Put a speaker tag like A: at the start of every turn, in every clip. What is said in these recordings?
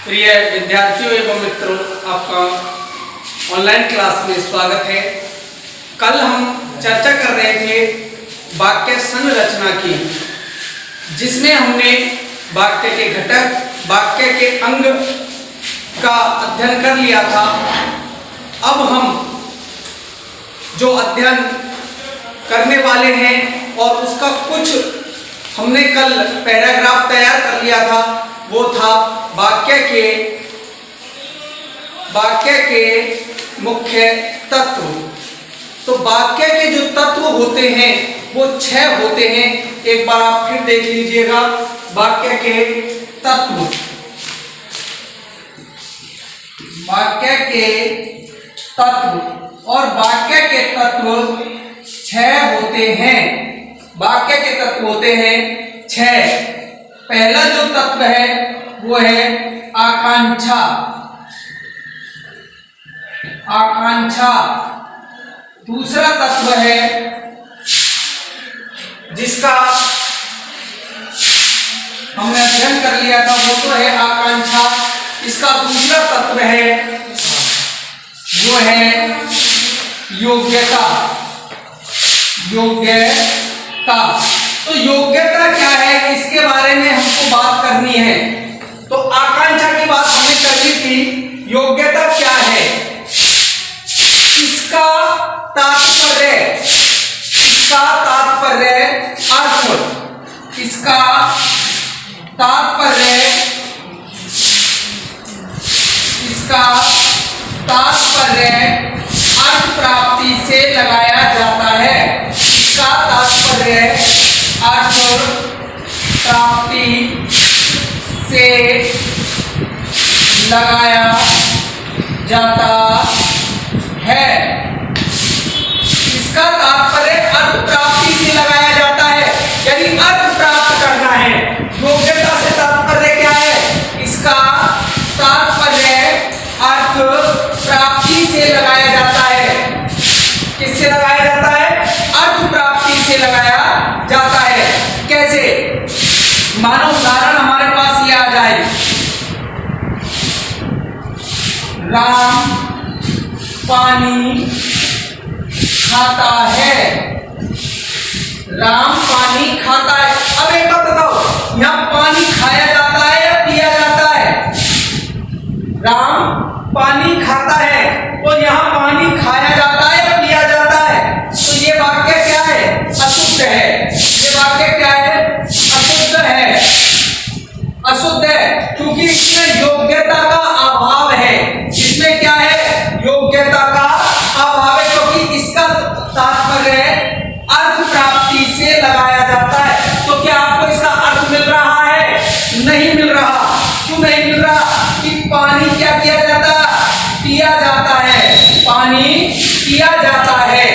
A: प्रिय विद्यार्थियों एवं मित्रों, आपका ऑनलाइन क्लास में स्वागत है। कल हम चर्चा कर रहे थे वाक्य संरचना की, जिसमें हमने वाक्य के घटक, वाक्य के अंग का अध्ययन कर लिया था। अब हम जो अध्ययन करने वाले हैं और उसका कुछ हमने कल पैराग्राफ तैयार कर लिया था, वो था वाक्य के मुख्य तत्व। तो वाक्य के जो तत्व होते हैं वो 6 होते हैं। एक बार आप फिर देख लीजिएगा वाक्य के तत्व। वाक्य के तत्व और वाक्य के तत्व 6 होते हैं। वाक्य के तत्व होते हैं 6। पहला जो तत्व है वो है आकांक्षा। आकांक्षा। दूसरा तत्व है जिसका हमने अध्ययन कर लिया था, वो तो है आकांक्षा। इसका दूसरा तत्व है वो है योग्यता। योग्यता। तो योग्यता क्या है, इसके बारे में हमको बात करनी है। तो आकांक्षा की बात हमने कर ली थी। योग्यता क्या है, इसका तात्पर्य अर्थ, इसका तात्पर्य अर्थ प्राप्ति से लगाया जाता है। इसका तात्पर्य अर्थ प्राप्ति से लगाया जाता है। इसका तात्पर्य अर्थ प्राप्ति से लगाया जाता है, यानी अर्थ प्राप्त करना है। योग्यता से तात्पर्य क्या है, इसका तात्पर्य अर्थ प्राप्ति से लगाया जाता है। किससे लगाया जाता है? अर्थ प्राप्ति से लगाया जाता है। कैसे? मानो उदाहरण हमारे पास ये आ जाए, राम पानी खाता है। राम पानी खाता है। अब एक बात बताओ, यहां पानी खाया जाता है या पिया जाता है? राम पानी खाता है, तो यहां पानी खाया जाता है या पिया जाता है? तो ये वाक्य क्या है? अशुद्ध है। ये वाक्य क्या है? अशुद्ध है। अशुद्ध है क्योंकि इसमें योग्यता का अभाव है। इसमें क्या है? योग्यता का अभाव है, क्योंकि इसका तात्पर्य अर्थ प्राप्ति से लगाया जाता है। तो क्या आपको इसका अर्थ मिल रहा है? नहीं मिल रहा। क्यों नहीं मिल रहा? कि पानी क्या किया जाता है? पिया जाता है। पानी पिया जाता है।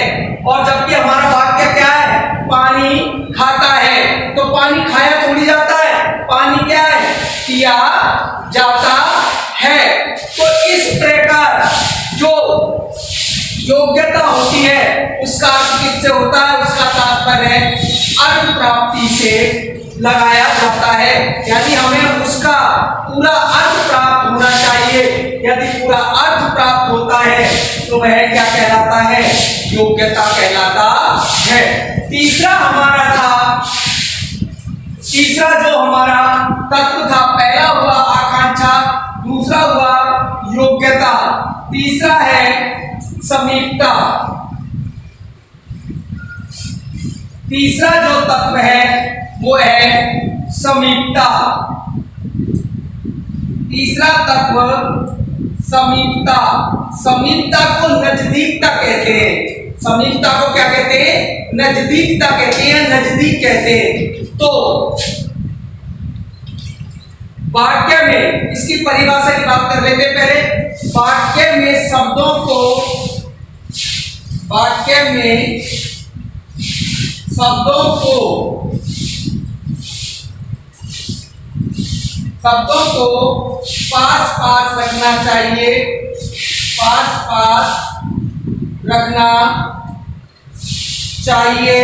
A: और जबकि हमारा वाक्य क्या है? पानी खाता है। तो पानी खाया थोड़ी जाता है, पानी क्या है? पिया जाता है। तो इस प्रकार जो योग्यता होती है उसका अर्थ किससे होता है? उसका तात्पर्य अर्थ प्राप्ति से लगाया जाता है, यानी हमें उसका पूरा अर्थ प्राप्त होना चाहिए। यदि पूरा अर्थ प्राप्त होता है तो वह क्या कहलाता है? योग्यता कहलाता है। तीसरा जो हमारा तत्व था, पहला हुआ आकांक्षा, दूसरा हुआ योग्यता, तीसरा है समीपता। तीसरा जो तत्व है वो है समीपता। तीसरा तत्व समीपता। समीपता को नजदीकता कहते हैं। समीपता को क्या कहते हैं? नजदीकता कहते हैं, नजदीक कहते हैं। तो वाक्य में इसकी परिभाषा की बात कर लेते हैं पहले। वाक्य में शब्दों को पास पास रखना चाहिए। पास पास रखना चाहिए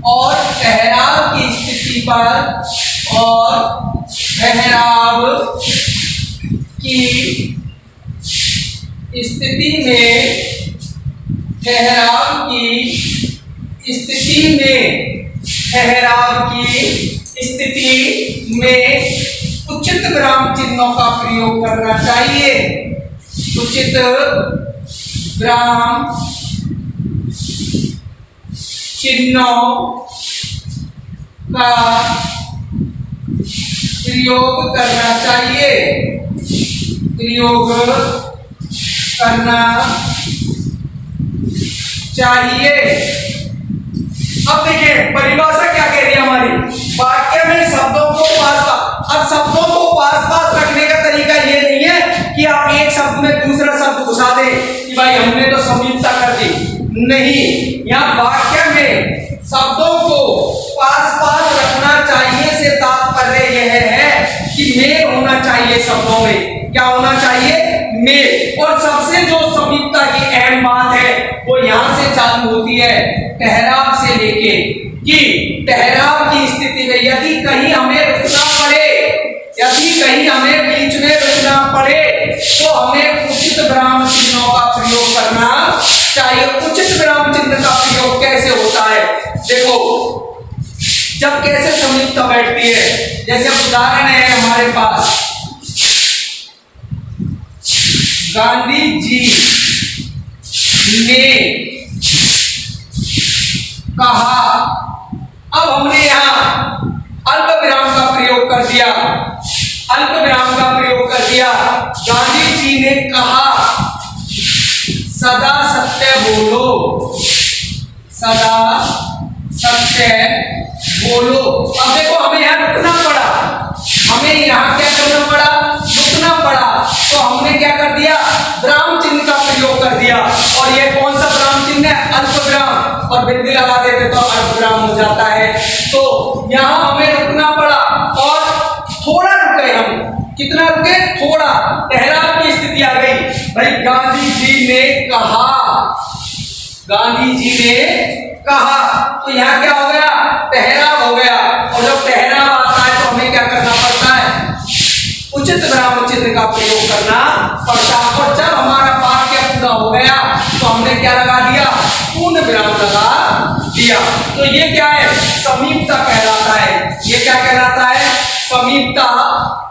A: और ठहराव की स्थिति पर ठहराव की स्थिति में ठहराव की स्थिति में उचित विराम चिन्हों का प्रयोग करना चाहिए। उचित विराम चिन्हों का प्रयोग करना चाहिए। प्रयोग करना चाहिए। अब देखिए परिभाषा क्या कह रही है हमारी, वाक्य में शब्दों को पास। अब शब्दों को पास रखने का तरीका ये नहीं है कि आप एक शब्द में दूसरा शब्द घुसा दें कि भाई हमने तो समीपता कर दी। नहीं, यहाँ वाक्य में शब्दों को पास रखना चाहिए से तात्पर्य यह है कि मेल होना चाहिए। शब्दों में क्या होना चाहिए? मेल। और सबसे जो समीपता की अहम बात है वो यहाँ से चालू होती है, ठहराव से लेके, कि ठहराव की स्थिति में यदि कहीं हमें रुकना बीच में रुकना पड़े तो हमें उचित विराम चिन्हों का प्रयोग करना चाहिए। उचित विराम चिन्ह का प्रयोग कैसे होता है? देखो, जब कैसे समीपता बैठती है, जैसे उदाहरण है हमारे पास, गांधी जी ने कहा। अब हमने यहां अल्प विराम का प्रयोग कर दिया। गांधी जी ने कहा सदा सत्य बोलो। अब देखो हमें यहां रुकना पड़ा, रुकना पड़ा, तो हमने क्या कर दिया? विराम चिन्ह का प्रयोग कर दिया। और ये कौन सा विराम चिन्ह है? अल्प विराम। और बिंदी लगा देते तो अल्प विराम हो जाता है। तो यहां हमें रुकना पड़ा और थोड़ा रुके हम। कितना रुके? थोड़ा। ठहराव की स्थिति आ गई। भाई गांधी जी ने कहा, तो यहाँ क्या हो गया? ठहराव हो गया। और जब ठहराव आता है तो हमें क्या करना पड़ता है? उचित विराम चिन्ह का प्रयोग करना पड़ता है। और जब हमारा वाक्य पूरा हो गया तो हमने क्या लगा दिया? पूर्ण विराम लगा दिया। तो ये क्या है? समीपता कहलाता है। ये क्या कहलाता है? समीपता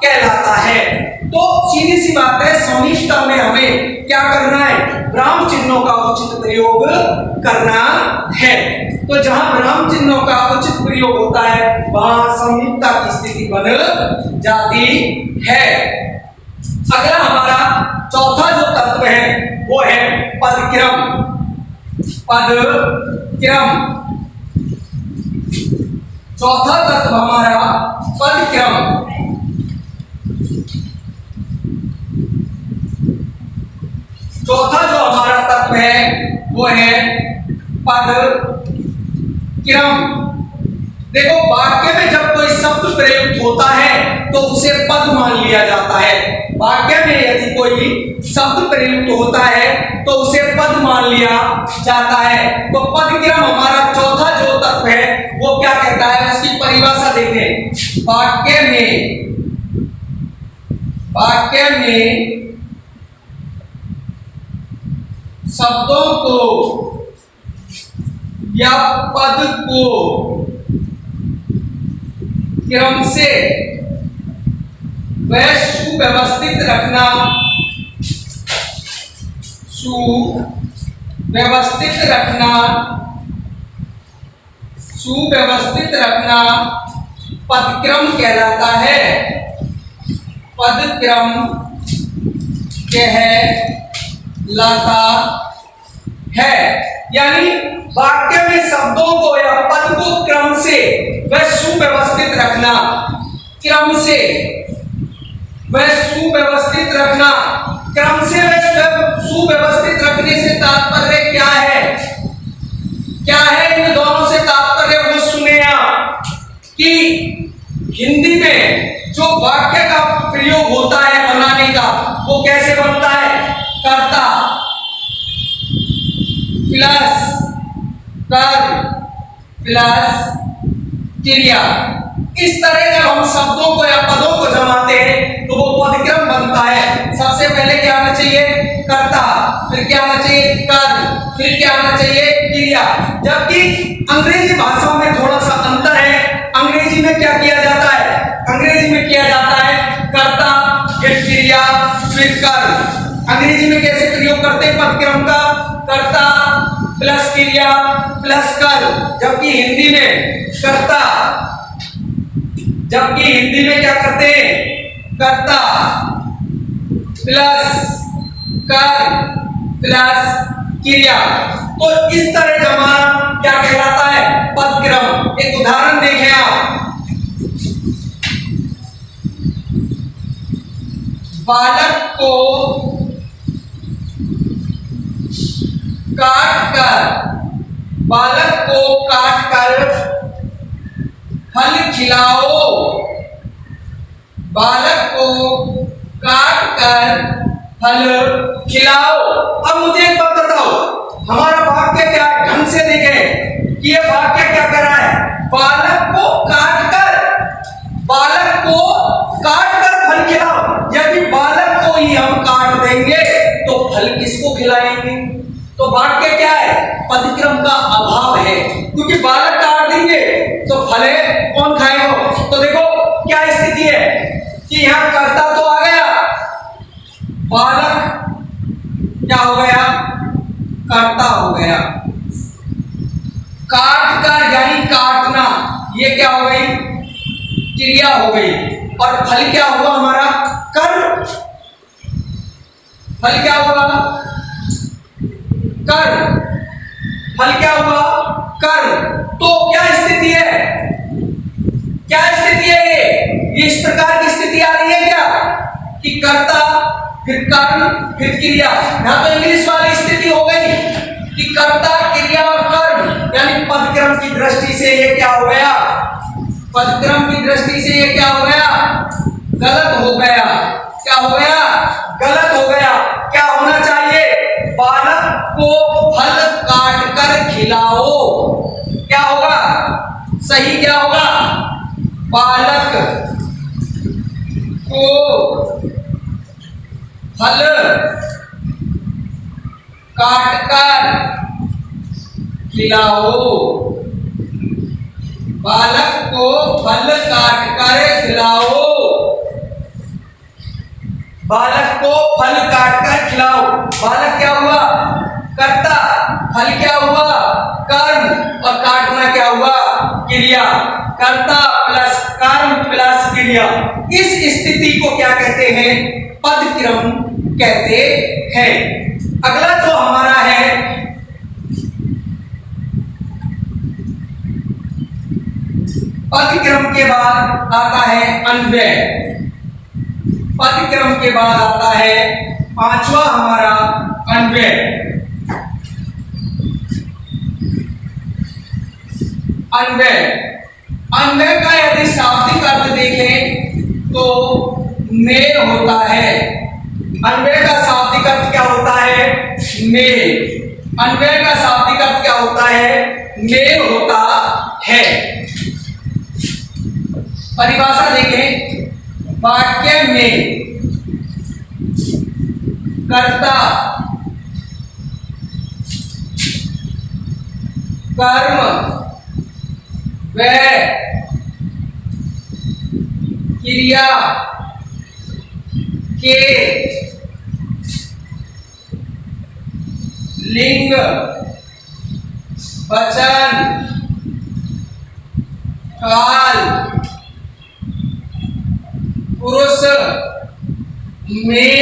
A: कहलाता है। तो सीधी सी बात है, समीपता में हमें क्या करना है? विराम चिन्हों का उचित प्रयोग करना है। तो जहां विराम चिन्हों का उचित प्रयोग होता है वहां समीपता की स्थिति बन जाती है। अगला हमारा चौथा जो तत्व है वो है पदक्रम। चौथा तत्व हमारा पदक्रम। चौथा जो हमारा तत्व है वो है पदक्रम। देखो, वाक्य में जब कोई शब्द प्रयुक्त होता है तो उसे पद मान लिया जाता है। वाक्य में यदि कोई शब्द प्रयुक्त होता है तो उसे पद मान लिया जाता है। तो पदक्रम हमारा चौथा जो तत्व है वो क्या कहता है? उसकी परिभाषा देखें। वाक्य में शब्दों को या पद को क्रम से व सुव्यवस्थित रखना पदक्रम कहलाता है। पदक्रम कहलाता है। यानी वाक्य में शब्दों को या पद को क्रम से व सुव्यवस्थित रखना। क्रम से व सुव्यवस्थित रखना। क्रम से व सुव्यवस्थित रखने से तात्पर्य क्या है? क्या है इन दोनों से तात्पर्य? वो सुने आप कि हिंदी में जो वाक्य का प्रयोग होता है बनाने का वो कैसे बनता है? कर्ता प्लस कर्म प्लस क्रिया। इस तरह जब हम शब्दों को या पदों को जमाते हैं चाहिए कर्ता, फिर क्या होना चाहिए कर्म, फिर क्या होना चाहिए क्रिया। जबकि अंग्रेजी भाषा में थोड़ा सा अंतर है। अंग्रेजी में क्या किया जाता है, अंग्रेजी में किया जाता है कर्ता फिर क्रिया फिर कर्म। अंग्रेजी में कैसे प्रयोग करते हैं पदक्रम का, कर्ता प्लस क्रिया प्लस कर्म। जबकि हिंदी में कर्ता, जबकि हिंदी में क्या करते हैं कर्ता प्लस कर्म प्लस क्रिया। तो इस तरह का हमारा क्या कहलाता है पदक्रम। एक उदाहरण देखें आप, बालक को काटकर, बालक को काटकर फल खिलाओ, बालक को काटकर फल खिलाओ। अब मुझे एक बात बताओ, हमारा वाक्य क्या ढंग से देखें कि ये वाक्य क्या कर रहा है, बालक को काटकर, बालक को काटकर फल खिलाओ। यदि बालक को ही हम काट देंगे तो फल किसको खिलाएंगे। तो वाक्य क्या है, पदक्रम का अभाव है, क्योंकि बालक काट देंगे तो फल कौन खाएगा। तो देखो क्या स्थिति है कि यहां कर्ता तो आ गया, बालक क्या हो गया कर्ता हो गया। काट कर यानी काटना, ये क्या हो गई क्रिया हो गई। और फल क्या हुआ हमारा कर्म, फल क्या हुआ कर्म, फल क्या हुआ कर्म। तो क्या स्थिति है, क्या स्थिति है ये इस प्रकार की स्थिति आ रही है क्या कि कर्ता फिर कर्म फिर क्रिया। यहां तो इंग्लिश वाली स्थिति हो गई कि कर्ता क्रिया और कर्म, यानी पदक्रम की दृष्टि से ये क्या हो गया, पदक्रम की दृष्टि से ये क्या हो गया गलत हो गया। क्या हो गया गलत हो गया। क्या होना चाहिए, बालक को फल काट कर खिलाओ। क्या होगा सही, क्या होगा बालक को फल काटकर खिलाओ, बालक को फल काटकर खिलाओ, बालक को फल काटकर खिलाओ। बालक क्या हुआ कर्ता, फल क्या हुआ कर्म, और काटना क्या हुआ क्रिया। कर्ता प्लस कर्म प्लस क्रिया। इस स्थिति को क्या कहते हैं पदक्रम कहते हैं। अगला जो हमारा है पदक्रम के बाद आता है अन्वय। पदक्रम के बाद आता है पांचवा हमारा अन्वय। अन्वय, अन्वय का यदि शाब्दिक अर्थ देखें तो मेल होता है। अन्वय का शाब्दिक अर्थ क्या होता है मेल। अन्वय का शाब्दिक अर्थ क्या होता है मेल होता है। परिभाषा देखें, वाक्य में कर्ता कर्म व क्रिया के लिंग वचन काल पुरुष में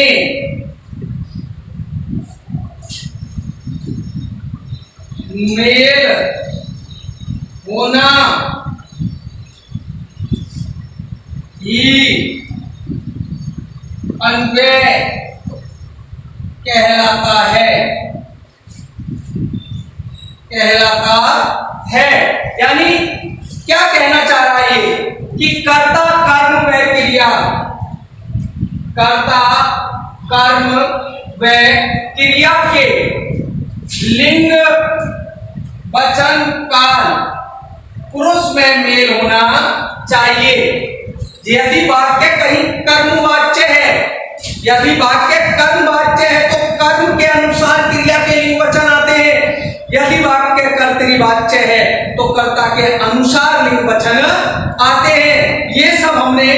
A: मेल होना ही अन्वय कहलाता है, कहलाता है। यानी क्या कहना चाह रहा है ये कि कर्ता कर्म व क्रिया, कर्ता कर्म व क्रिया के लिंग वचन काल पुरुष में मेल होना चाहिए। यदि वाक्य कहीं कर्मवाच्य है, यदि वाक्य कर्मवाच्य है यदि वाक्य कर्तृवाच्य है तो कर्ता के अनुसार लिंग वचन आते हैं। ये सब हमने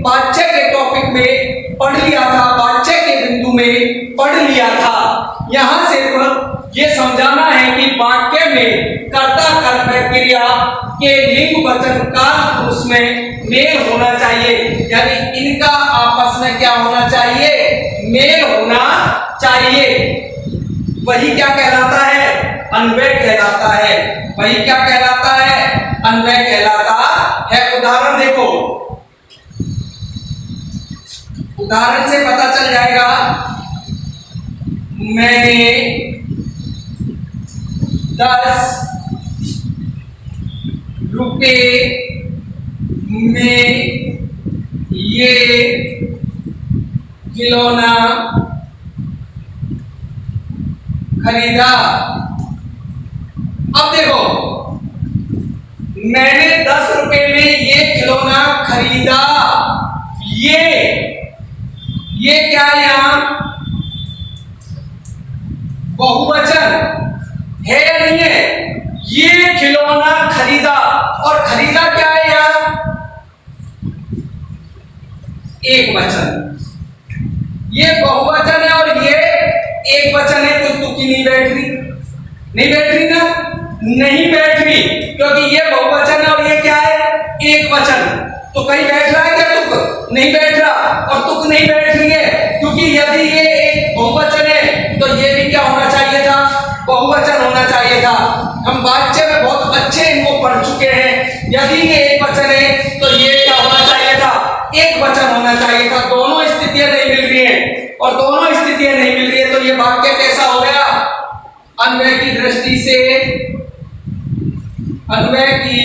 A: वाच्य के टॉपिक में पढ़ लिया था, वाच्य के बिंदु में पढ़ लिया था। यहां सिर्फ ये समझाना है कि वाक्य में कर्ता कर्म क्रिया के लिंग वचन काल पुरुष में मेल होना चाहिए, यानी इनका आपस में क्या होना चाहिए, मेल होना चाहिए। वही क्या कहलाता है, अन्वय कहलाता है। वही क्या कहलाता है, अन्वय कहलाता है। उदाहरण देखो, उदाहरण से पता चल जाएगा। मैंने 10 रुपए में ये खिलौना खरीदा। अब देखो, मैंने 10 रुपए में ये खिलौना खरीदा। ये क्या है, यहां बहुवचन है या नहीं है? ये खिलौना खरीदा, और खरीदा क्या है यहां, एक वचन। ये बहुवचन है और ये एक वचन है, तो तुकी नहीं बैठ रही, नहीं बैठ रही ना, नहीं बैठ रही, क्योंकि ये बहुवचन है और ये क्या है, एक वचन। तो कहीं बैठ रहा है क्या तुक? नहीं बैठ रहा, और तुक नहीं बैठ रही है, क्योंकि यदि ये एक बहुवचन है तो ये भी क्या होना चाहिए था, बहुवचन होना चाहिए था। हम वाच्य में बहुत अच्छे इनको पढ़ चुके हैं। यदि ये एक वचन है तो ये क्या होना चाहिए था, एक वचन होना चाहिए था। दोनों स्थितियां नहीं मिल रही हैं, और दोनों स्थितियां नहीं मिल रही है तो ये वाक्य कैसा हो गया, अन्वय की दृष्टि से, अन्वय की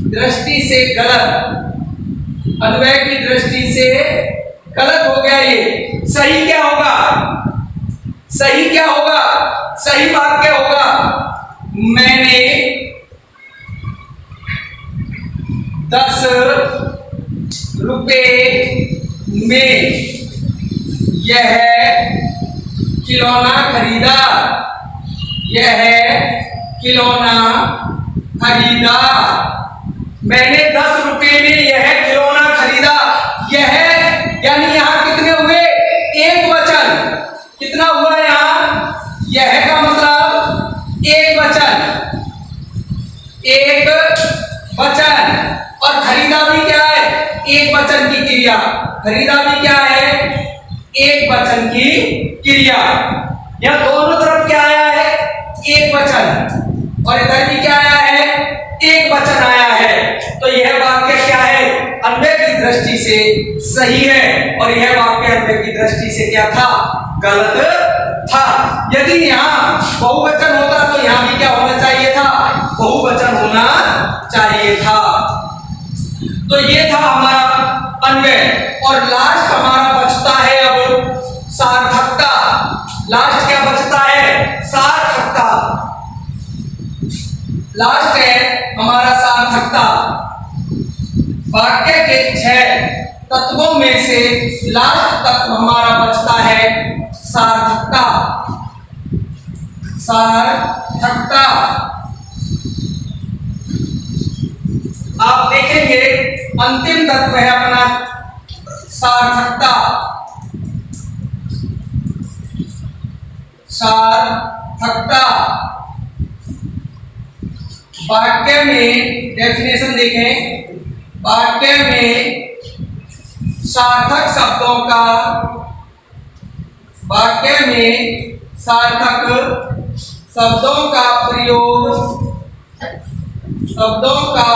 A: दृष्टि से गलत, अन्वय की दृष्टि से गलत हो गया। ये सही क्या होगा, सही क्या होगा, सही वाक्य होगा, मैंने 10 रुपए में यह खिलौना खरीदा। यह खिलौना खरीदा, मैंने 10 रुपए में यह खिलौना खरीदा। यह यानी यहां कितने हुए, एक वचन। कितना हुआ यहां, यह का मतलब एक वचन, एक वचन। और खरीदा भी क्या है, एक वचन की क्रिया। खरीदा भी क्या है, एक वचन की क्रिया। यहां दोनों तरफ क्या आया है, एक वचन, और इधर भी क्या आया है, एक वचन आया है। तो यह वाक्य क्या है, अन्वय की दृष्टि से सही है, और यह वाक्य अन्वय की दृष्टि से क्या था, गलत था। यदि यहाँ बहुवचन होता तो यहाँ भी क्या होना चाहिए था, बहुवचन होना चाहिए था। तो ये था हमारा अन्वय। और लास्ट हमारा बचता है अब सार्थकता। लास्ट क्या बचता है, सार्थकता। लास्ट है हमारा सार्थकता। वाक्य के 6 तत्वों में से लास्ट तत्व हमारा बचता है सार्थकता। सार्थकता आप देखेंगे अंतिम तत्व है अपना सार्थकता। सार्थकता वाक्य में डेफिनेशन देखें, वाक्य में सार्थक शब्दों का, वाक्य में सार्थक शब्दों का प्रयोग, शब्दों का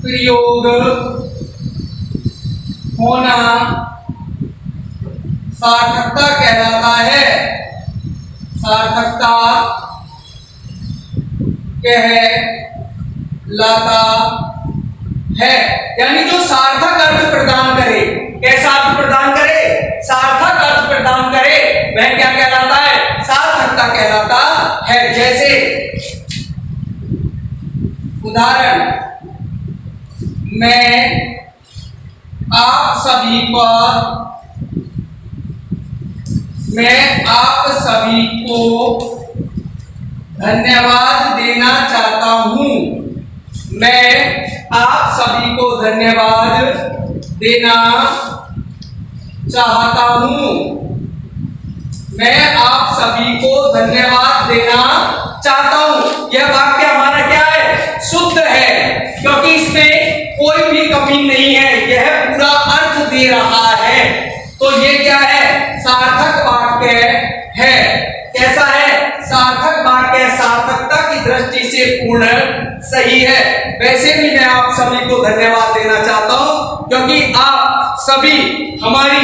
A: प्रयोग होना सार्थकता कहलाता है। सार्थकता कहलाता है, यानी जो सार्थक अर्थ प्रदान करे। कैसा अर्थ प्रदान करे, सार्थक अर्थ प्रदान करे, वह क्या कहलाता है, सार्थकता कहलाता है। जैसे उदाहरण, मैं आप सभी पर मैं आप सभी को धन्यवाद देना चाहता हूँ। मैं आप सभी को धन्यवाद देना चाहता हूँ। मैं आप सभी को धन्यवाद देना चाहता हूँ। यह वाक्य हमारा क्या है? शुद्ध है, क्योंकि इसमें कोई भी कमी नहीं है। यह पूरा अर्थ दे रहा है। तो ये क्या है? सार्थक वाक्य है। कैसा है? सार्थक वाक्य, सार्थकता की दृष्टि से पूर्ण सही है। वैसे भी मैं आप सभी को धन्यवाद देना चाहता हूं, क्योंकि आप सभी हमारी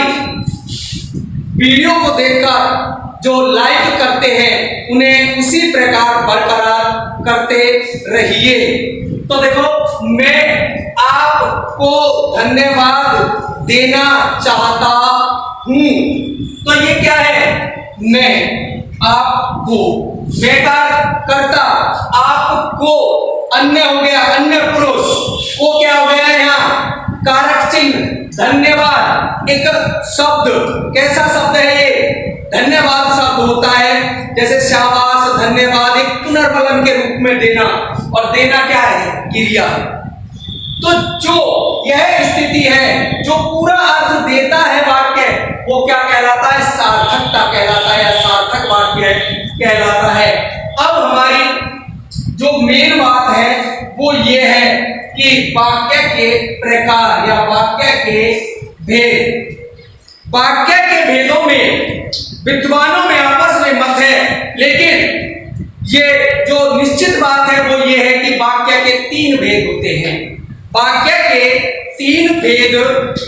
A: वीडियो को देखकर जो लाइक करते हैं, उन्हें उसी प्रकार बरकरार करते रहिए। तो देखो, मैं आपको धन्यवाद देना चाहता हूं। तो ये क्या है? मैं आपको, मैं का करता, आपको अन्य हो गया, अन्य पुरुष, वो क्या हो गया यहाँ? कारक चिन्ह। धन्यवाद एक शब्द, कैसा शब्द है ये? धन्यवाद शब्द होता है। जैसे शाबाश, धन्यवाद एक पुनर्बलन के रूप में देना, और देना क्या है? क्रिया। तो जो यह स्थिति है, जो पूरा अर्थ देता है वाक्य, वो क्या कहलाता है? सार्थकता कहलाता है, या सार्थक वाक्य कहलाता है। अब हमारी जो मेन बात है वो ये है कि वाक्य के प्रकार या वाक्य के भेद। वाक्य के भेदों में विद्वानों में आपस में मत है, लेकिन ये जो निश्चित बात है वो ये है कि वाक्य के 3 भेद होते हैं। वाक्य के 3 भेद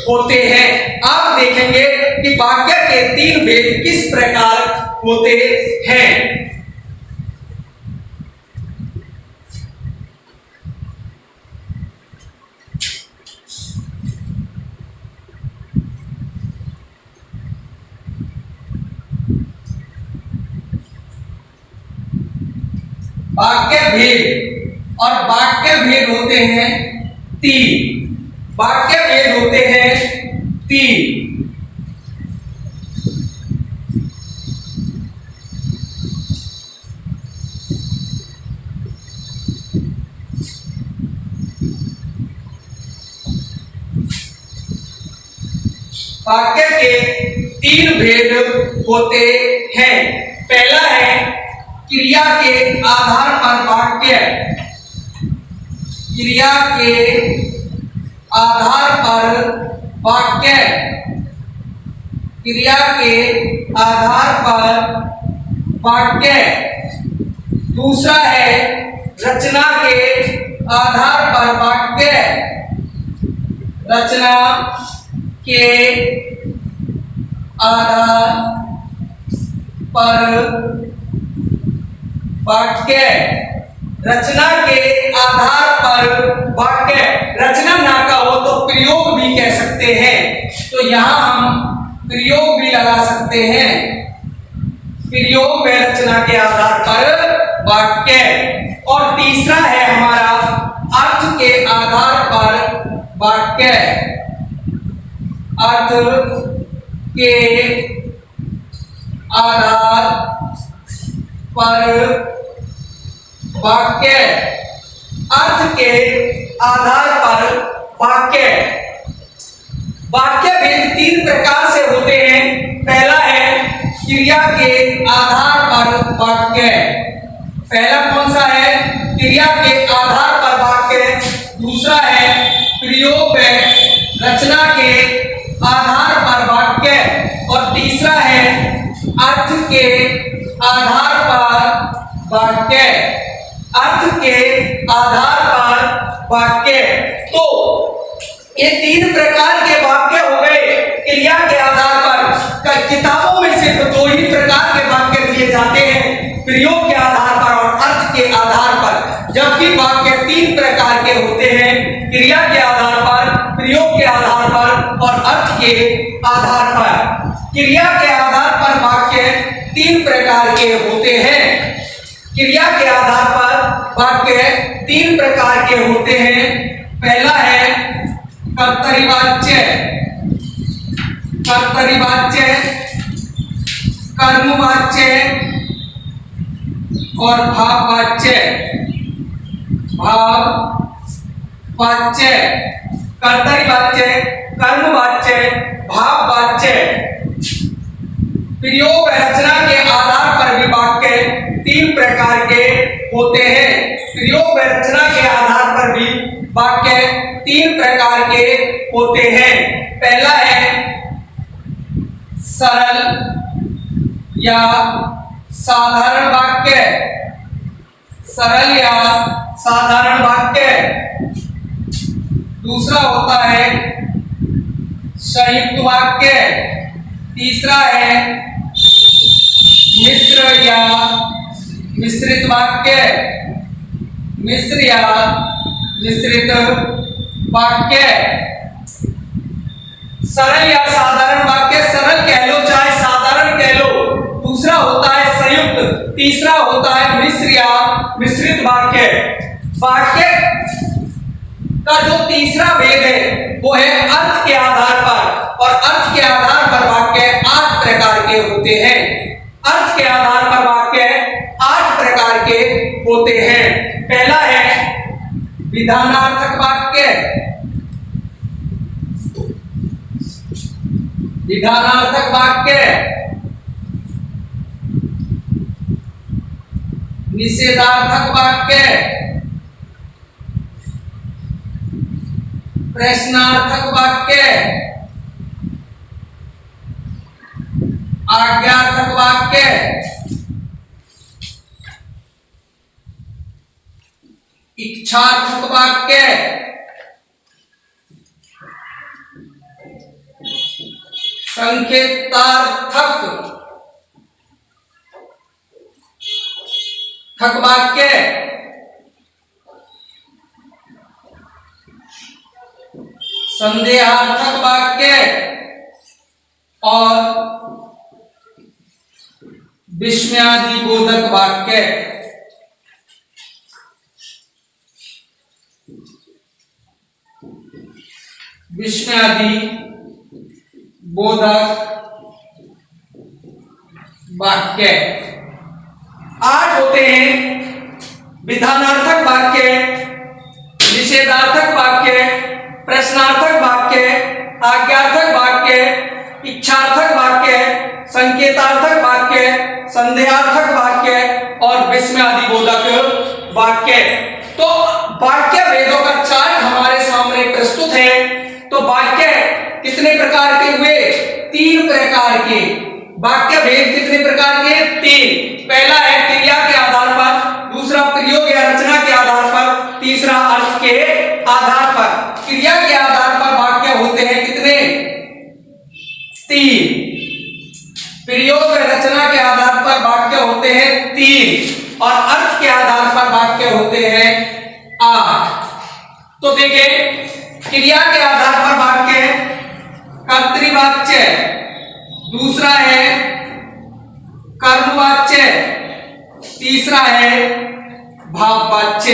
A: होते हैं। आप देखेंगे कि वाक्य के 3 भेद किस प्रकार होते हैं। वाक्य भेद, और वाक्य भेद होते हैं 3। वाक्य भेद होते हैं 3। वाक्य के 3 भेद होते हैं। पहला है क्रिया के आधार पर वाक्य। क्रिया के आधार पर वाक्य। क्रिया के आधार पर वाक्य। दूसरा है रचना के आधार पर वाक्य। रचना के आधार पर वाक्य। रचना के आधार पर वाक्य। रचना ना का हो तो प्रयोग भी कह सकते हैं, तो यहां हम प्रयोग भी लगा सकते हैं। प्रयोग में रचना के आधार पर वाक्य। और तीसरा है हमारा अर्थ के आधार पर वाक्य। अर्थ के आधार पर वाक्य। अर्थ के आधार पर वाक्य। वाक्य भेद 3 प्रकार से होते हैं। पहला है क्रिया के आधार पर वाक्य। पहला कौन सा है? क्रिया के आधार पर वाक्य। दूसरा है प्रयोग में रचना के आधार पर वाक्य। और तीसरा है अर्थ के आधार पर वाक्य। अर्थ के आधार पर वाक्य। तो ये 3 प्रकार के वाक्य हो गए क्रिया के आधार पर। किताबों में सिर्फ 2 ही प्रकार के वाक्य दिए जाते हैं, प्रयोग के आधार पर और अर्थ के आधार पर। जबकि वाक्य 3 प्रकार के होते हैं, क्रिया के आधार पर, प्रयोग के आधार पर और अर्थ के आधार पर। क्रिया के आधार पर वाक्य 3 प्रकार के होते हैं। क्रिया के आधार पर वाक्य 3 प्रकार के होते हैं। पहला है कर्तरीवाच्य। कर्तरीवाच्य। कर्मवाच्य और भाववाच्य। भाववाच्य, कर्तरीवाच्य, कर्मवाच्य, भाववाच्य। प्रयोग रचना के आधार पर भी वाक्य 3 प्रकार के होते हैं। प्रयोग रचना के आधार पर भी वाक्य 3 प्रकार के होते हैं। पहला है सरल या साधारण वाक्य। सरल या साधारण वाक्य। दूसरा होता है संयुक्त वाक्य। तीसरा है मिश्र या मिश्रित वाक्य। मिश्र या मिश्रित वाक्य। सरल या साधारण वाक्य, सरल कह लो चाहे साधारण कह लो। दूसरा होता है संयुक्त, तीसरा होता है मिश्र या मिश्रित वाक्य। वाक्य का जो तीसरा भेद है वो है अर्थ के आधार पर, और अर्थ के आधार पर वाक्य 8 प्रकार के होते हैं। अर्थ के आधार पर वाक्य 8 प्रकार के होते हैं। पहला है विधानार्थक वाक्य। विधानार्थक वाक्य, निषेधार्थक वाक्य, प्रश्नार्थक वाक्य, आज्ञार्थक वाक्य, इच्छार्थक वाक्य, संकेतार्थक वाक्य, संदेहार्थक वाक्य और विस्मयादिबोधक वाक्य। विस्मयादिबोधक वाक्य 8 होते हैं। विधानार्थक वाक्य, निषेधार्थक वाक्य, प्रश्नार्थक वाक्य, आज्ञार्थक वाक्य, इच्छार्थक वाक्य, संकेतार्थक वाक्य, संदेहार्थक वाक्य और विस्मयादिबोधक वाक्य। तो वाक्य भेदों का चार्ट हमारे सामने प्रस्तुत है। तो वाक्य कितने प्रकार के हुए? 3 प्रकार के। वाक्य भेद कितने प्रकार के? 3। पहला है क्रिया के आधार पर, दूसरा प्रयोग या रचना के आधार पर, तीसरा अर्थ के आधार पर। क्रिया के आधार पर वाक्य होते हैं कितने? 3। प्रयोग या रचना के आधार पर वाक्य होते हैं 3 और अर्थ के आधार पर वाक्य होते हैं 8। तो देखिए, क्रिया के आधार पर वाक्य कर्तृवाच्य, दूसरा है कर्मवाच्य, तीसरा है भाववाच्य।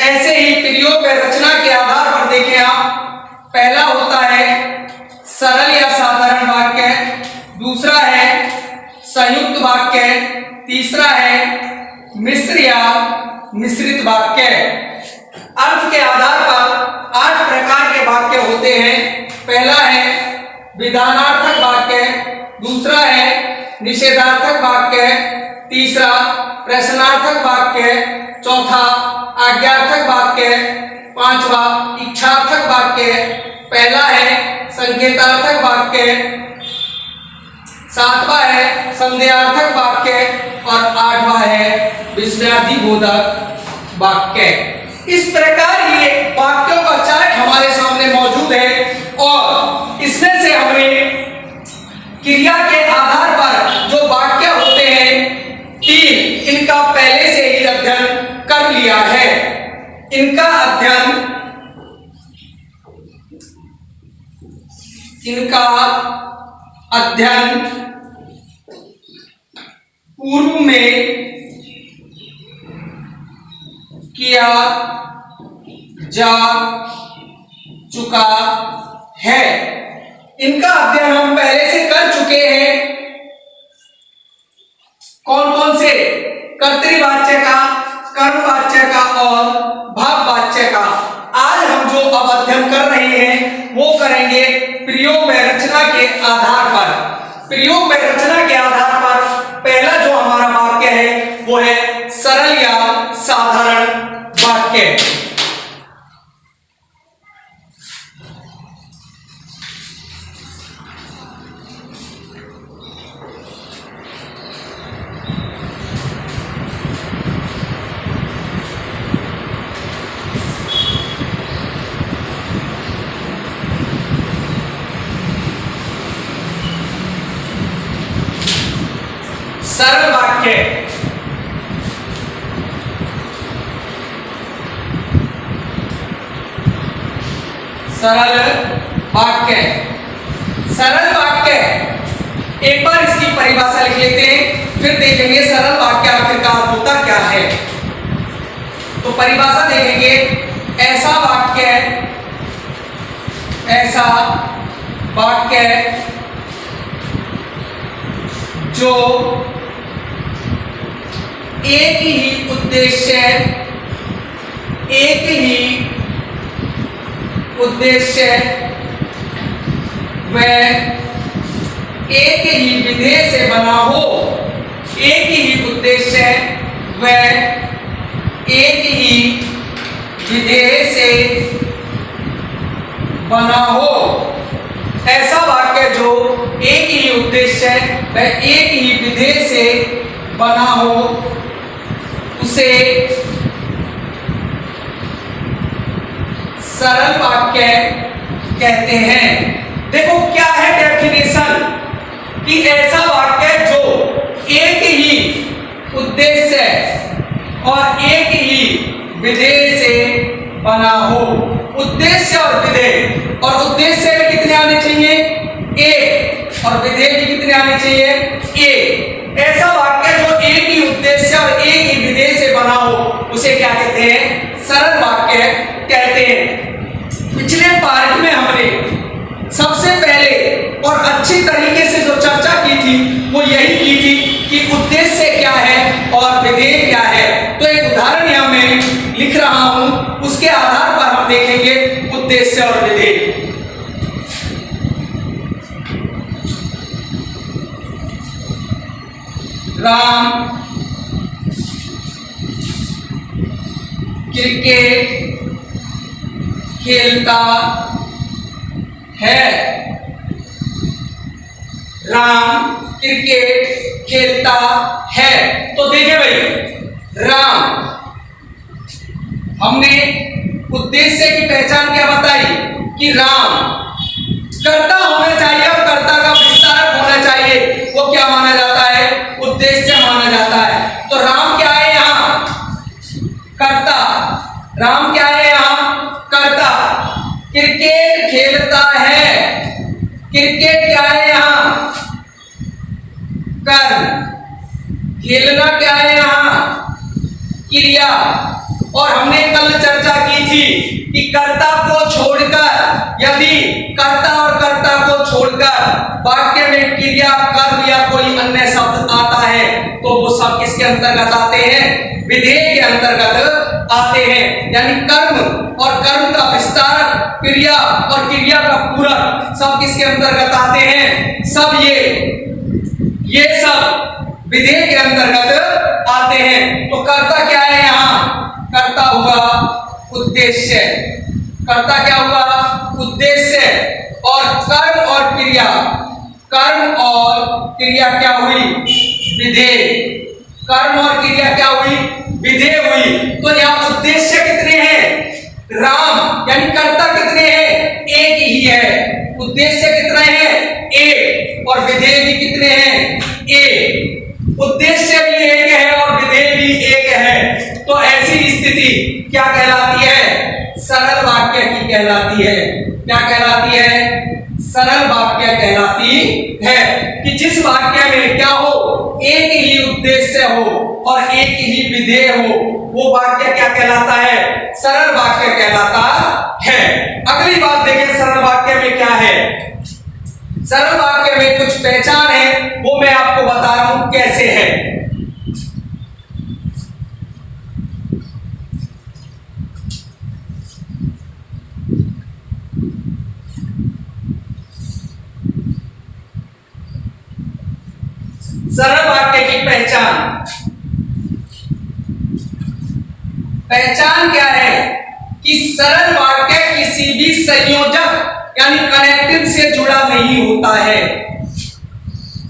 A: ऐसे ही प्रयोग व रचना के आधार पर देखें आप, पहला होता है सरल या साधारण वाक्य, दूसरा है संयुक्त वाक्य, तीसरा है मिश्र या मिश्रित वाक्य। अर्थ के आधार पर 8 प्रकार के वाक्य होते हैं। पहला है विधानार्थक वाक्य, दूसरा है निषेधार्थक वाक्य, तीसरा प्रश्नार्थक वाक्य, चौथा आज्ञार्थक वाक्य, पांचवा इच्छार्थक वाक्य, पहला है संकेतार्थक वाक्य, सातवां है संदेहार्थक वाक्य और 8वां है विस्मयादिबोधक वाक्य। इस प्रकार ये वाक्यों का चार्ट हमारे सामने मौजूद है और इसमें से हमने क्रिया के आधार पर जो वाक्य होते हैं 3, इनका पहले से ही अध्ययन कर लिया है। इनका अध्ययन पूर्व में किया जा चुका है। इनका अध्ययन हम पहले से कर चुके हैं हैं वो करेंगे प्रयोग में रचना के आधार पर। प्रयोग में रचना के आधार पर पहला जो हमारा वाक्य है वो है सरल या साधारण वाक्य। सरल वाक्य, सरल वाक्य, सरल वाक्य। एक बार इसकी परिभाषा लिख लेते हैं, फिर देखेंगे सरल वाक्य आखिरकार होता क्या है। तो परिभाषा देखेंगे, ऐसा वाक्य, ऐसा वाक्य जो एक ही उद्देश्य, एक ही उद्देश्य व एक ही विधेय से बना हो, एक ही उद्देश्य व एक ही विधेय से बना हो। ऐसा वाक्य जो एक ही उद्देश्य व एक ही विधेय से बना हो उसे सरल वाक्य कहते हैं। देखो क्या है डेफिनेशन, कि ऐसा वाक्य जो एक ही उद्देश्य और एक ही विधेय से बना हो। उद्देश्य और विधेय, और उद्देश्य में कितने आने चाहिए? एक, और विधेय भी कितने आने चाहिए? एक। ऐसा वाक्य जो एक ही उद्देश्य और एक ही विधेय से बना हो उसे क्या कहते हैं? सरल वाक्य कहते हैं। पिछले पार्ट में हमने सबसे पहले और अच्छी तरीके से जो चर्चा की थी वो यही की थी कि उद्देश्य क्या है और विधेय क्या है। तो एक उदाहरण यहां मैं लिख रहा हूं, उसके आधार पर हम देखेंगे उद्देश्य और विधेय। राम क्रिकेट खेलता है। राम क्रिकेट खेलता है। तो देखिए भाई, राम, हमने उद्देश्य की पहचान क्या बताई कि राम कर्ता होना चाहिए और कर्ता का विस्तारक होना चाहिए। वो क्या माना जाता है? उद्देश्य माना जाता है। तो राम क्या है यहां? कर्ता। राम क्या है यहां? कर्ता। क्रिकेट खेलता है, क्रिकेट क्या है यहां? कर्म। खेलना क्या है यहां? क्रिया। और हमने कल चर्चा की थी कि कर्ता को छोड़कर, यदि कर्ता और कर्ता को छोड़कर वाक्य में क्रिया, कर्म या कोई अन्य शब्द आता है तो वो सब किसके अंतर्गत आते हैं? विधेय के अंतर्गत आते हैं। यानी कर्म और कर्म का विस्तारक, क्रिया और क्रिया का पूरक सब किसके अंतर्गत आते हैं? सब ये सब विधेय के अंतर्गत आते हैं। तो कर्ता क्या है यहां? कर्ता हुआ उद्देश्य। कर्ता क्या हुआ? उद्देश्य। और कर्म और क्रिया, कर्म और क्रिया क्या हुई? विधेय। कर्म और क्रिया क्या हुई? विधेय हुई। तो यहां उद्देश्य कितने हैं? राम, यानी कर्ता कितने हैं? एक ही है। उद्देश्य कितने हैं? एक। और विधेय भी कितने हैं? एक। उद्देश्य भी एक है और विधेय भी एक है। तो ऐसी स्थिति क्या कहलाती है? सरल वाक्य की कहलाती है। क्या कहलाती है? सरल वाक्य कहलाती है। कि जिस वाक्य में क्या हो? एक ही उद्देश्य हो और एक ही विधेय हो, वो वाक्य क्या कहलाता है? सरल वाक्य कहलाता है। अगली बात देखें, सरल वाक्य में क्या है? सरल वाक्य में कुछ पहचान है, वो मैं आपको बता रहा हूं कैसे है। सरल वाक्य की पहचान, पहचान क्या है कि सरल वाक्य किसी भी संयोजक यानी कनेक्टिव से जुड़ा नहीं होता है।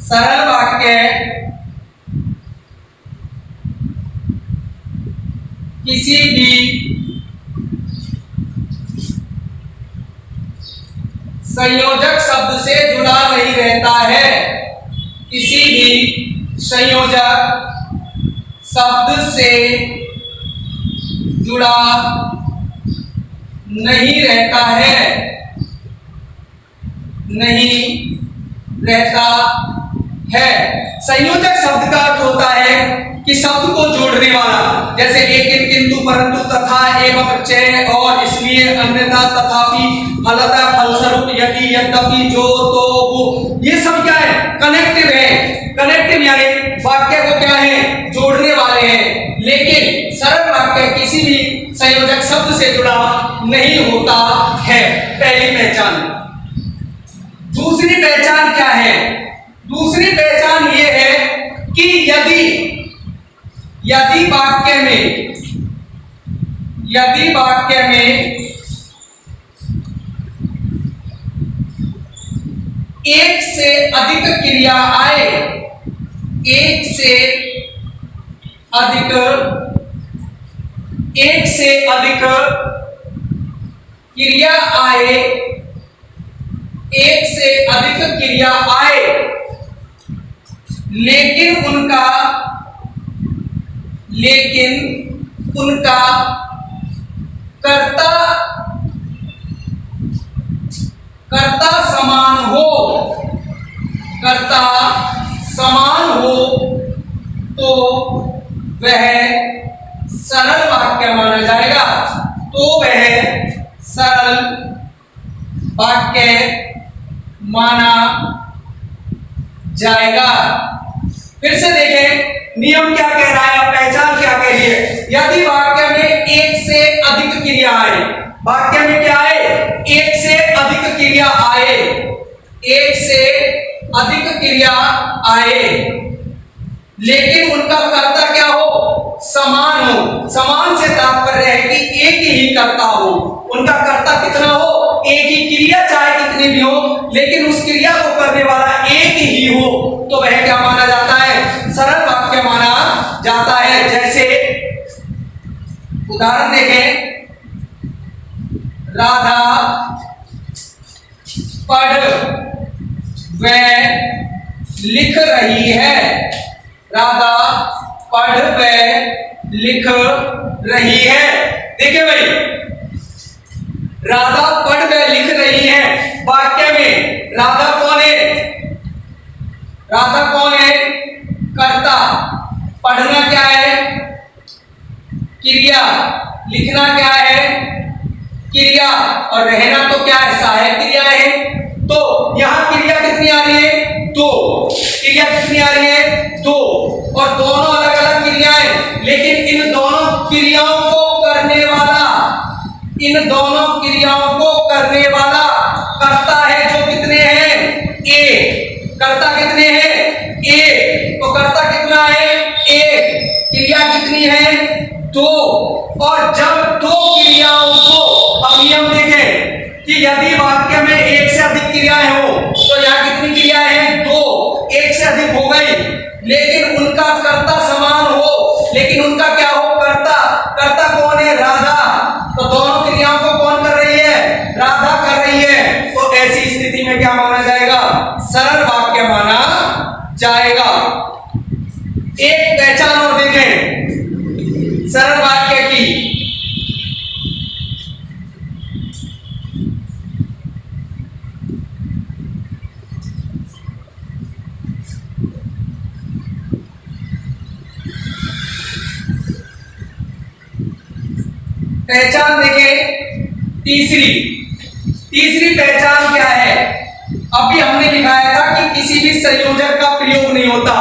A: सरल वाक्य किसी भी संयोजक शब्द से जुड़ा नहीं रहता है, किसी भी संयोजक शब्द से जुड़ा नहीं रहता है, नहीं रहता है। संयोजक शब्द का अर्थ होता है कि शब्द को जोड़ने वाला, जैसे लेकिन, किंतु, परंतु, तथा, एवं, चय, और, इसलिए, अन्यथा, तथापि, फलतः, फलस्वरूप, यदि, यद्यपि, जो, तो, वो, ये सब क्या है? कनेक्टिव है। कनेक्टिव यानी वाक्य को क्या है? जोड़ने वाले हैं। लेकिन सरल वाक्य किसी भी संयोजक शब्द से जुड़ा नहीं होता है। पहली पहचान। दूसरी पहचान क्या है? दूसरी पहचान ये है कि यदि वाक्य में एक से अधिक क्रिया आए, एक से अधिक क्रिया आए, एक से अधिक क्रिया आए, लेकिन उनका कर्ता समान हो तो वह सरल वाक्य माना जाएगा। तो वह सरल वाक्य माना जाएगा। फिर से देखें नियम क्या कह रहा है, पहचान क्या कह रही है। यदि वाक्य में एक से अधिक क्रिया आए, वाक्य में क्या आए? एक से अधिक क्रिया आए, एक से अधिक क्रिया आए, लेकिन उनका कर्ता क्या हो? समान हो। समान से तात्पर्य है कि एक ही कर्ता हो, उनका कर्ता कितना हो? एक ही क्रिया चाहे कितनी भी हो, लेकिन उस क्रिया को करने वाला एक ही हो, तो वह क्या माना जाता है? सरल वाक्य माना जाता है। जैसे उदाहरण देखें, राधा पढ़ व लिख रही है, राधा पढ़ व लिख रही है। देखिए भाई, राधा पढ़ व लिख रही है, वाक्य में राधा कौन है? राधा कौन है? कर्ता। पढ़ना क्या है? क्रिया। लिखना क्या है? क्रिया। और रहना तो क्या है? सहायक क्रिया है। तो यहां क्रिया कितनी आ रही है? दो। क्रिया कितनी आ रही है? दो। और दोनों अलग अलग क्रियाएं, लेकिन इन दोनों क्रियाओं को करने वाला कर्ता है जो कितने हैं? एक। कर्ता कितने हैं? एक। तो कर्ता कितना है? एक। क्रिया कितनी है? दो। और जब दो क्रियाओं को, अब नियम देखें कि यदि वाक्य में एक से अधिक क्रियाएं हो, तो यहाँ कितनी क्रियाएं हैं? दो। एक से अधिक हो गई, लेकिन उनका कर्ता समान हो, लेकिन उनका क्या हो? कर्ता। कर्ता कौन है? राधा। तो दोनों क्रियाओं को कौन कर रही है? राधा कर रही है। तो ऐसी स्थिति में क्या माना जाएगा? सरल वाक्य माना जाएगा। एक पहचान और देखें सरल वाक्य की। पहचान देखें तीसरी पहचान क्या है? अभी हमने दिखाया था कि किसी भी संयोजक का प्रयोग नहीं होता,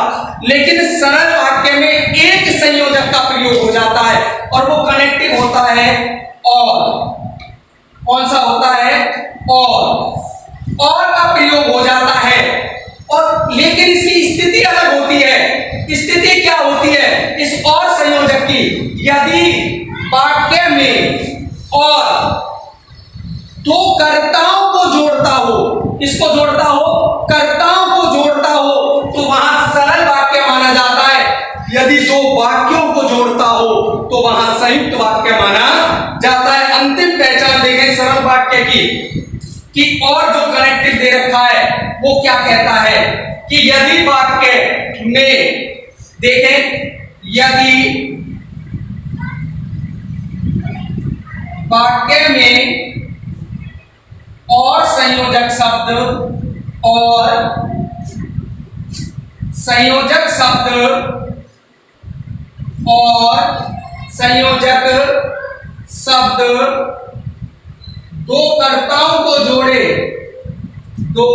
A: लेकिन सरल वाक्य में एक संयोजक का प्रयोग हो जाता है और वो कनेक्टिव होता है। और कौन सा होता है? और का प्रयोग हो जाता है। और लेकिन इसकी स्थिति अलग होती है। स्थिति क्या होती है इस और संयोजक की? यदि वाक्य में और दो कर्ताओं को जोड़ता हो, किसको जोड़ता हो? कर्ताओं को जोड़ता हो, तो वहां सरल वाक्य माना जाता है। यदि दो वाक्यों को जोड़ता हो तो वहां संयुक्त वाक्य माना जाता है। अंतिम पहचान देखें सरल वाक्य की कि और जो कनेक्टिव दे रखा है वो क्या कहता है कि यदि वाक्य में देखें, यदि वाक्य में और संयोजक शब्द दो कर्ताओं को जोड़े, तो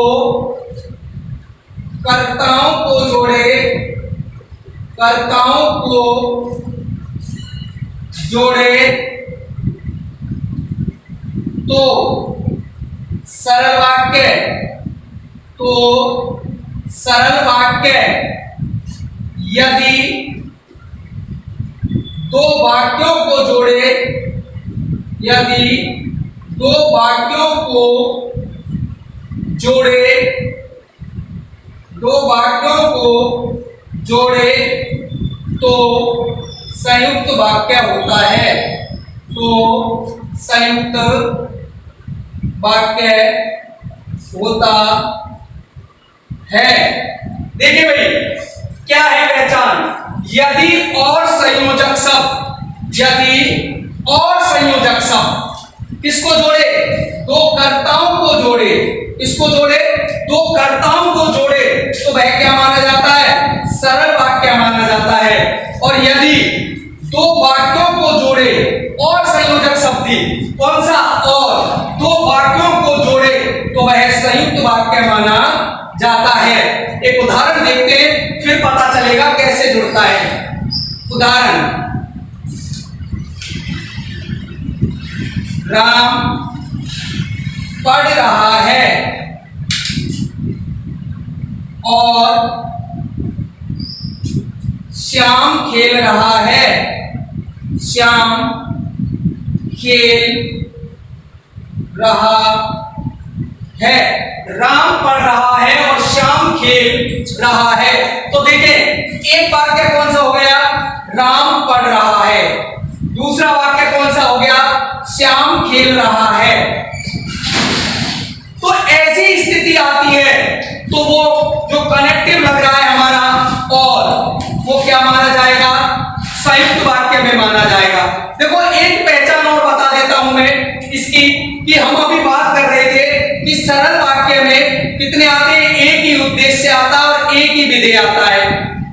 A: सरल वाक्य यदि दो वाक्यों को जोड़े, तो संयुक्त वाक्य होता है। देखिए भाई क्या है पहचान? यदि और संयोजक शब्द किसको जोड़े? दो कर्ताओं को जोड़े। इसको जोड़े, दो कर्ताओं को जोड़े, तो वह क्या माना जाता है? सरल वाक्य माना जाता है। और यदि दो वाक्यों को जोड़े और संयोजक शब्द, कौन सा? और दो वाक्यों को जोड़े तो वह संयुक्त वाक्य माना जाता है। एक उदाहरण देखते हैं फिर पता चलेगा कैसे जुड़ता है। उदाहरण, राम पढ़ रहा है और श्याम खेल रहा है। राम पढ़ रहा है और श्याम खेल रहा है। तो देखें एक वाक्य कौन सा हो गया? राम पढ़ रहा है। दूसरा वाक्य कौन सा हो गया? श्याम खेल रहा है। तो ऐसी स्थिति आती है तो वो जो कनेक्टिव लग रहा है हमारा और वो क्या माना जाएगा? संयुक्त वाक्य में माना जाएगा। देखो एक पहचान और बता देता हूं मैं इसकी कि हम अभी बात कर रहे थे कि सरल वाक्य में कितने आते हैं? एक ही उद्देश्य आता है और एक ही विधेय आता है,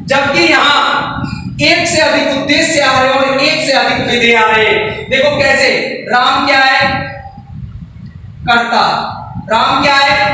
A: जबकि यहां एक से अधिक उद्देश्य आ रहे और एक से अधिक विधेय आ रहे हैं। देखो कैसे? राम क्या है? कर्ता। राम क्या है?